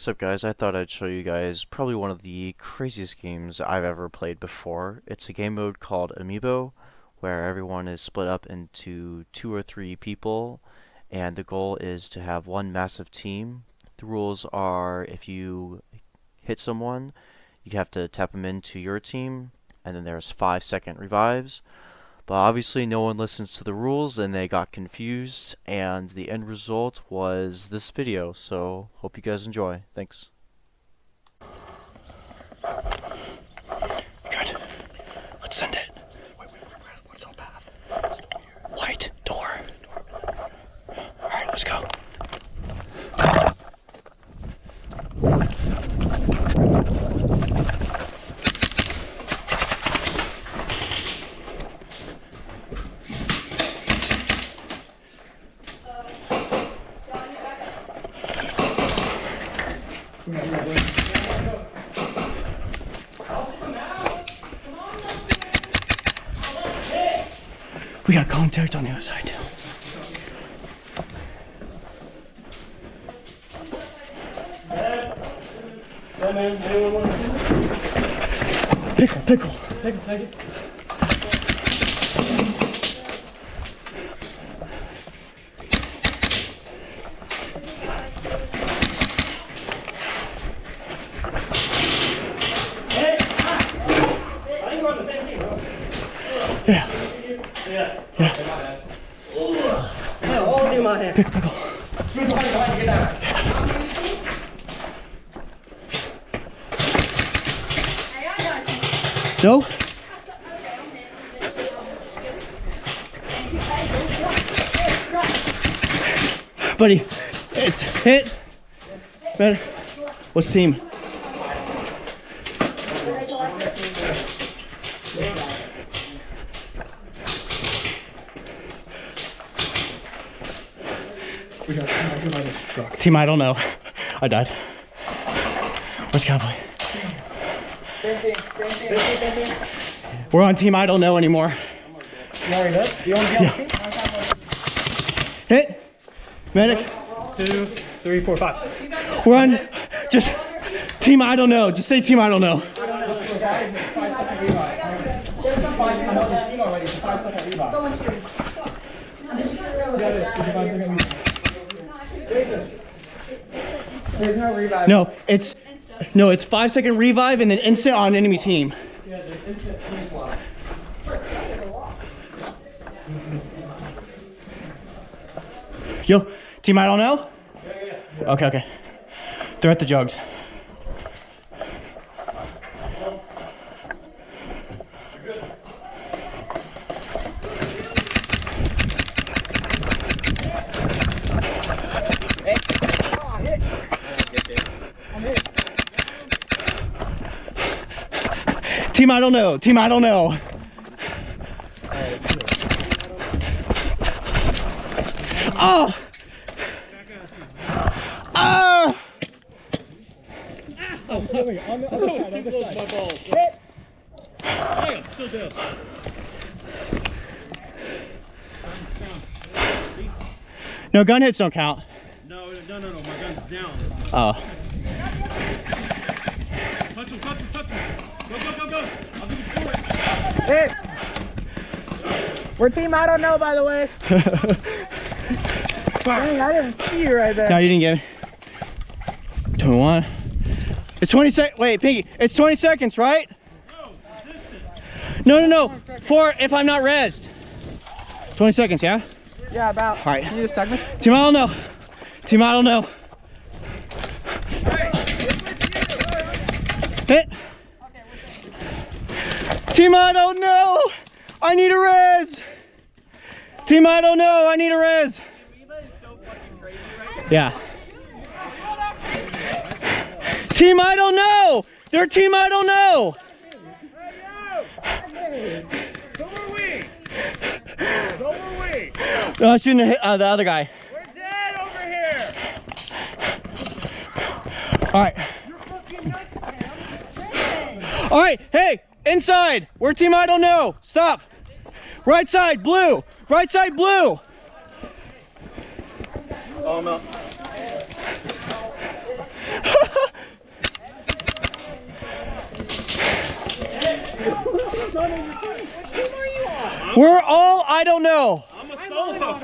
What's up guys, I thought I'd show you guys probably one of the craziest games I've ever played before. It's a game mode called Amiibo, where everyone is split up into 2 or 3 people, and the goal is to have one massive team. The rules are if you hit someone, you have to tap them into your team, and then there's 5-second revives. But obviously no one listens to the rules and they got confused, and the end result was this video, so hope you guys enjoy. Thanks. Good. Let's send it. What's our path? White door. Alright, let's go. We got contact on the other side too. Pickle. Yeah. I'll do my hand. Pickle. No? Buddy, it's hit. Better. What's team? Team, I don't know. I died. Where's Cowboy? We're on team I don't know anymore. You already done? You want to be on the team? Hit. Medic. 1, 2, 3, 4, 5. We're on just team I don't know. Just say team I don't know. There's no revive. No, it's 5-second revive and then instant on enemy team. Yeah, there's instant freeze swap. Yo, team I don't know? Yeah. Okay. They're at the jugs. Team I don't know. Team I don't know. Oh! Oh! Oh, wait, on the other side, Hit! Hey, still good. No, gun hits don't count. No, my gun's down. Oh. Touch him. Go. I'll give you forward. Hit! We're team I don't know, by the way. Dang, I didn't see you right there. No, you didn't get it. 21. It's 20 seconds. Wait, Pinky. It's 20 seconds, right? No. 4 if I'm not rezzed. 20 seconds, yeah? Yeah, about. All right. Can you just tag me? Team I don't know. Team I don't know. Hit. Team I don't know. I need a res. Team I don't know. I need a res. Yeah. Team I don't know. They're team I don't know. So are we. No, I shouldn't have hit the other guy. We're dead over here. All right. All right. Hey, inside. We're team I don't know. Stop. Right side, blue. Right side, blue. Oh no. We're all I don't know. I'm a solo.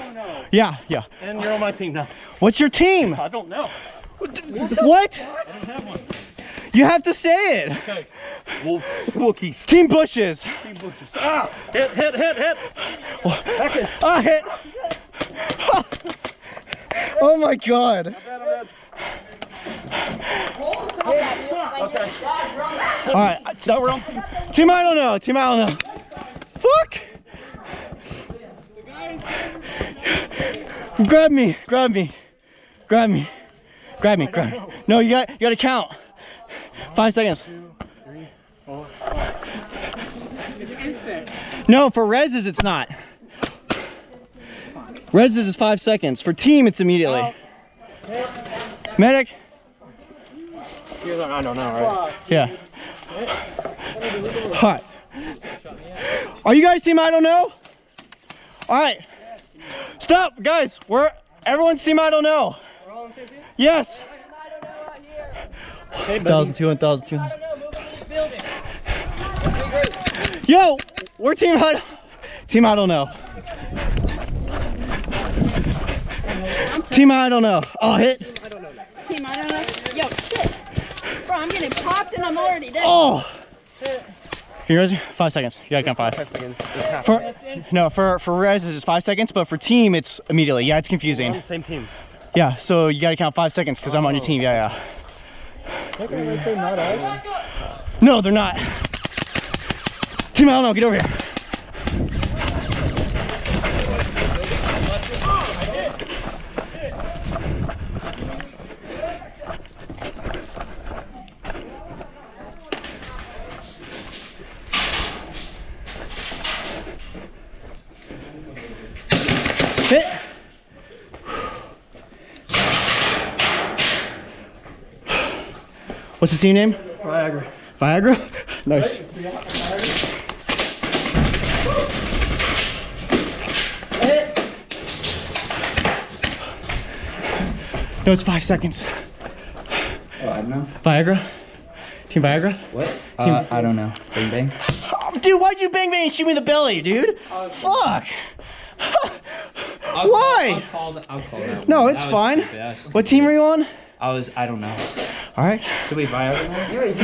Yeah, yeah. And you're on my team now. What's your team? I don't know. What? I don't have one. You have to say it. Okay. Wookiees. Team Bushes. Team Bushes. Ah! Hit. Back in. Ah, hit. Oh my God. All right. No, we're on team. Team I don't know. Team I don't know. Fuck. Grab me. No, you got to count. 5 seconds. 2, 3, 4. No, for reses it's not. Reses is 5 seconds. For team it's immediately. Medic. I don't know, right? Yeah. All right. Are you guys team I don't know? All right. Stop, guys. Everyone's team I don't know. Yes. Hey, 1,200. Yo, we're team I don't know. Team I don't know. Oh, hit. Team, I don't know. Yo, shit. Bro, I'm getting popped and I'm already dead. Oh. You ready? 5 seconds. You gotta count 5. 5 seconds. For reses it's 5 seconds, but for team it's immediately. Yeah, it's confusing. Same team. Yeah, so you gotta count 5 seconds because I'm on your team. Yeah. Okay, not us. No, they're not. Team I don't know. Get over here. Hit. What's the team name? Viagra? Nice. No, it's 5 seconds. Oh, I don't know. Viagra? Team Viagra? What? I don't know. Bang bang. Oh, dude, why'd you bang and shoot me in the belly, dude? Fuck. Why? I'll call that. No, one. it's That was fine. stupid. That was What stupid. team are you on? I don't know. All right. So we Viagra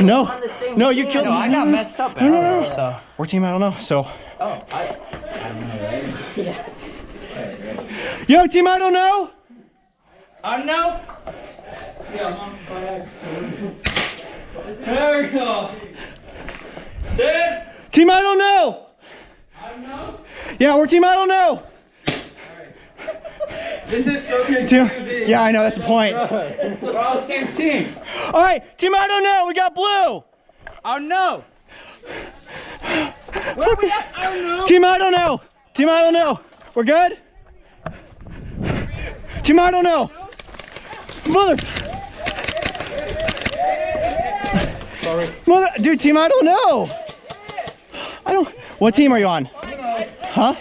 now? No. No, you killed No, me. I got messed up after, so. We're team I don't know, so. Oh, I don't know, right? Yo, team I don't know? I don't know. There we go. Dude. Team I don't know. I don't know. Yeah, we're team I don't know. This is so confusing. Team, yeah, I know, that's the point. We're all same team. All right, team I don't know. We got blue. I don't know. Where are we at? I don't know. Team I don't know. Team I don't know. We're good? Team I don't know. Mother. Mother. Dude, team I don't know. What team are you on? Huh?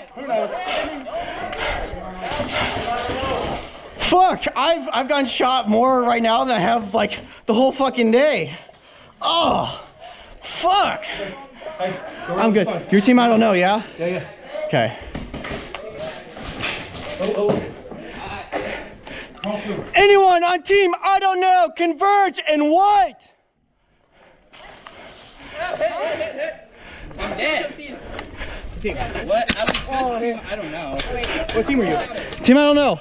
Fuck, I've gotten shot more right now than I have like the whole fucking day. Oh, fuck. I'm good. Your team I don't know, yeah? Yeah. Okay. Anyone on team I don't know, converge and white. I'm dead. What? I was team. I don't know. What team are you? Team I don't know.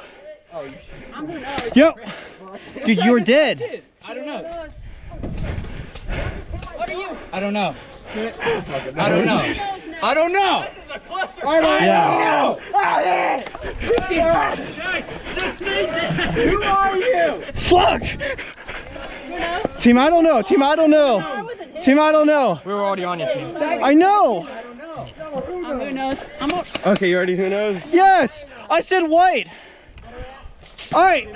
I'm who knows. Yep. Dude, you were dead. I don't know. What are you? I don't know. I don't know. I don't know. Yeah. Who are you? Fuck. Who knows? Team I don't know. Team I don't know. I wasn't hit. Team I don't know. We were already on your team. I know. Who knows? I'm a, Okay, you already who knows? Yes. I said white. All right.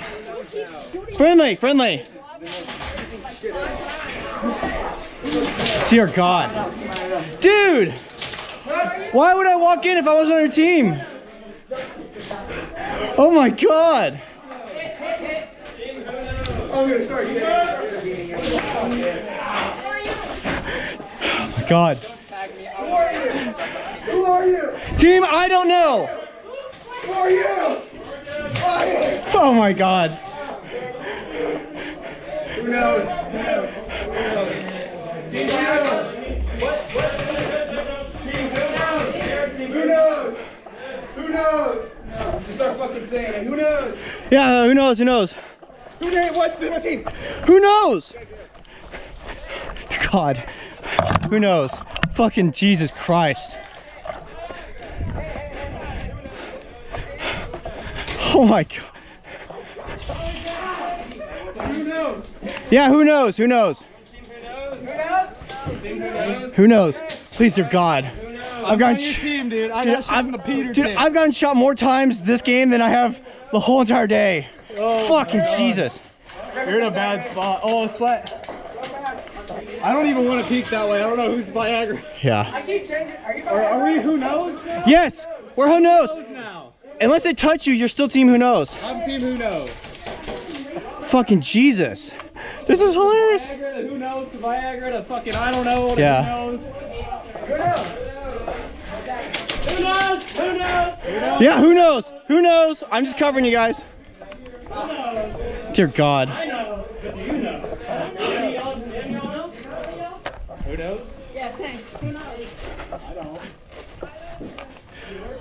Friendly. Dear God. Dude. Why would I walk in if I wasn't on your team? Oh my God. Oh my God. Team, I don't know. Who are you? Oh my God. Who knows? Who knows? Who knows? Who knows? Who knows? Just start fucking saying it. Who knows? Yeah, who knows? Who knows? Who knows? What's my team? Who knows? God. Who knows? Fucking Jesus Christ. Oh my God. Who knows? Yeah, who knows? Who knows? Who knows? Please, dear God. I've gotten team, dude. I dude, got shot in the Peter dude, tank. I've gotten shot more times this game than I have the whole entire day. Fucking Jesus. You're in a bad spot. Oh, sweat. I don't even want to peek that way. I don't know who's Viagra. Yeah. Are we who knows? Yes, we're who knows. Now. Unless they touch you, you're still team who knows. I'm team who knows. Fucking Jesus. This is hilarious. Viagra to who knows to Viagra to fucking I don't know to Yeah. who knows. Who knows? Who knows? Who knows? Who knows? Yeah, who knows? Who knows? I'm just covering you guys. Dear God. I know, but do you know? Who knows? Yeah, thanks. Who knows?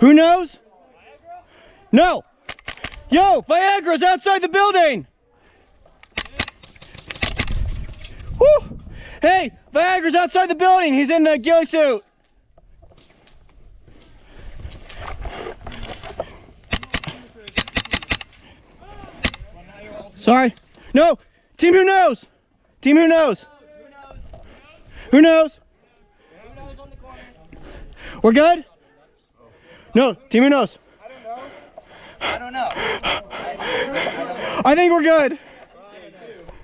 Who knows? No. Yo, Viagra's outside the building. Woo. Hey, Viagra's outside the building. He's in the ghillie suit. Sorry. No. Team who knows? Team who knows? Who knows? We're good? No. Team who knows? I don't know. I think we're good.